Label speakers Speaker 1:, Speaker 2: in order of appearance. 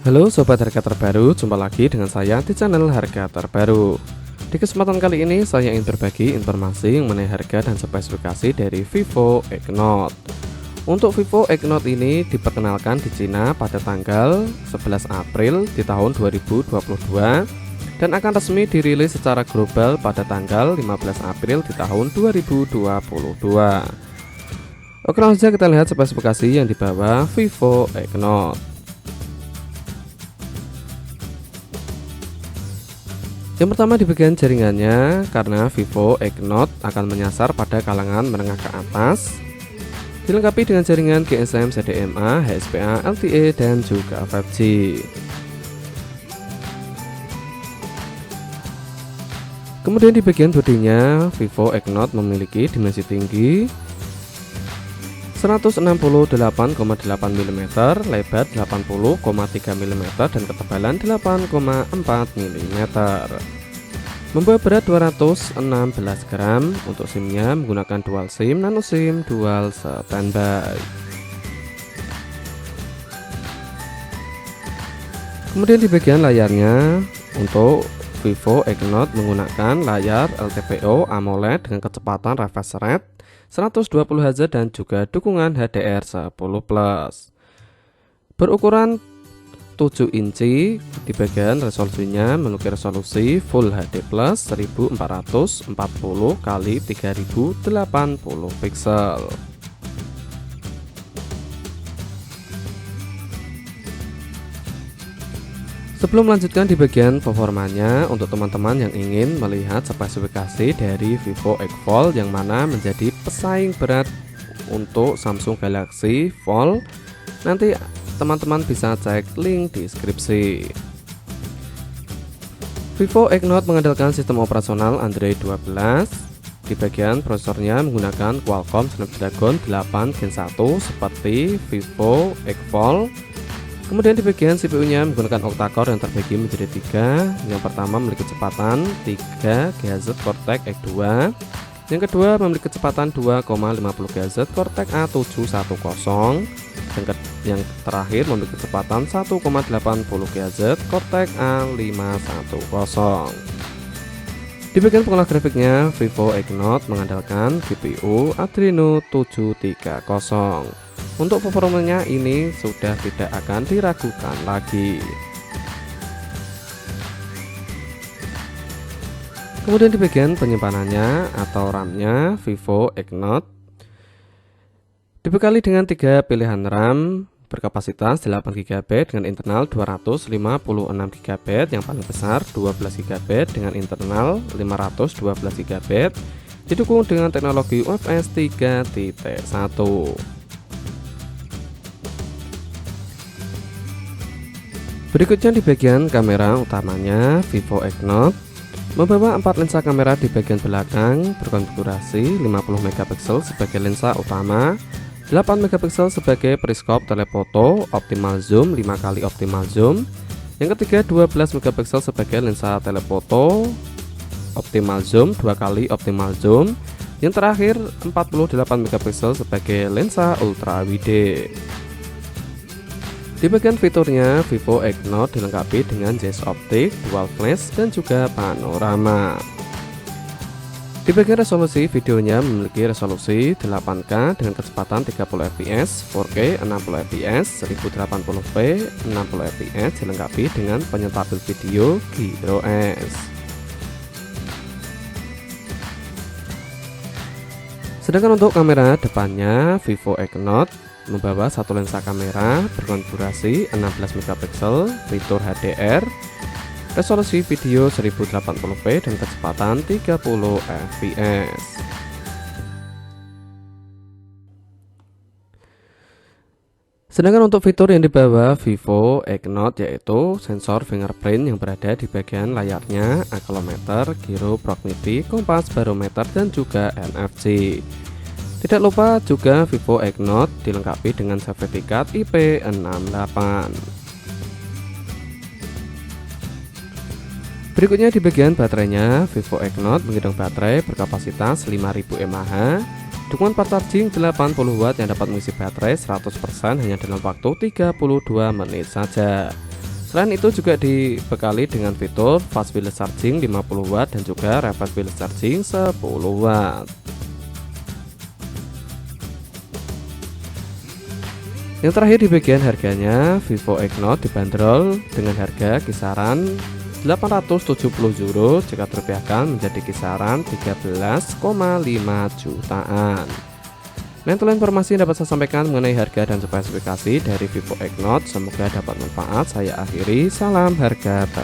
Speaker 1: Halo sobat harga terbaru, jumpa lagi dengan saya di channel harga terbaru. Di kesempatan kali ini saya ingin berbagi informasi mengenai harga dan spesifikasi dari Vivo X-Note. Untuk Vivo X-Note ini diperkenalkan di Cina pada tanggal 11 April di tahun 2022 dan akan resmi dirilis secara global pada tanggal 15 April di tahun 2022. Oke, langsung saja kita lihat spesifikasi yang dibawa Vivo X-Note. Yang pertama di bagian jaringannya, karena Vivo X-Note akan menyasar pada kalangan menengah ke atas, dilengkapi dengan jaringan GSM, CDMA, HSPA, LTE, dan juga 5G. Kemudian di bagian bodinya, Vivo X-Note memiliki dimensi tinggi 168,8 mm, lebar 80,3 mm, dan ketebalan 8,4 mm. Membawa berat 216 gram. Untuk SIM-nya menggunakan dual SIM, nano SIM, dual standby. Kemudian di bagian layarnya, untuk Vivo X-Note menggunakan layar LTPO AMOLED dengan kecepatan refresh rate 120 Hz dan juga dukungan HDR10+. Berukuran 7 inci, di bagian resolusinya memiliki resolusi Full HD Plus 1440 x 3080 pixel. Sebelum melanjutkan di bagian performanya, untuk teman-teman yang ingin melihat spesifikasi dari Vivo X Fold yang mana menjadi pesaing berat untuk Samsung Galaxy Fold, nanti teman-teman bisa cek link di deskripsi. Vivo X-Note mengandalkan sistem operasional Android 12. Di bagian prosesornya menggunakan Qualcomm Snapdragon 8 Gen 1 seperti Vivo X Fold. Kemudian di bagian CPU-nya menggunakan octa-core yang terbagi menjadi 3. Yang pertama memiliki kecepatan 3 GHz Cortex X2. Yang kedua memiliki kecepatan 2,50 GHz Cortex A710. Yang terakhir memiliki kecepatan 1,80 GHz Cortex A510. Di bagian pengolah grafiknya, Vivo X-Note mengandalkan GPU Adreno 730. Untuk performanya ini sudah tidak akan diragukan lagi. Kemudian di bagian penyimpanannya atau RAM-nya, Vivo X-Note dibekali dengan 3 pilihan RAM berkapasitas 8 GB dengan internal 256 GB, yang paling besar 12 GB dengan internal 512 GB, didukung dengan teknologi UFS 3.1. Berikutnya di bagian kamera utamanya, Vivo X-Note membawa 4 lensa kamera di bagian belakang berkonfigurasi 50 MP sebagai lensa utama, 8 MP sebagai periskop telefoto, optimal zoom 5 kali optimal zoom. Yang ketiga 12 MP sebagai lensa telefoto, optimal zoom 2 kali optimal zoom. Yang terakhir 48 MP sebagai lensa ultra wide. Di bagian fiturnya, Vivo X-Note dilengkapi dengan Zeiss Optik, Dual Flash, dan juga panorama. Di bagian resolusi videonya memiliki resolusi 8K dengan kecepatan 30 fps, 4K 60 fps, 1080p 60 fps, dilengkapi dengan penyetabil video GeoS. Sedangkan untuk kamera depannya, Vivo X-Note membawa satu lensa kamera berkonfigurasi 16 MP, fitur HDR, resolusi video 1080p dan kecepatan 30 fps. Sedangkan untuk fitur yang dibawa Vivo X-Note yaitu sensor fingerprint yang berada di bagian layarnya, accelerometer, gyro proximity, kompas, barometer, dan juga NFC. Tidak lupa juga Vivo X-Note dilengkapi dengan sertifikat IP68. Berikutnya di bagian baterainya, Vivo X-Note menggunakan baterai berkapasitas 5000 mAh Dukungan part charging 80 watt yang dapat mengisi baterai 100% hanya dalam waktu 32 menit saja. Selain itu juga dibekali dengan fitur fast wireless charging 50 watt dan juga reverse wireless charging 10 watt. Yang terakhir di bagian harganya, Vivo X-Note dibanderol dengan harga kisaran 870 euro jika terupiahkan menjadi kisaran 13,5 jutaan. Nah, itulah informasi yang dapat saya sampaikan mengenai harga dan spesifikasi dari Vivo X-Note. Semoga dapat manfaat. Saya akhiri, salam harga.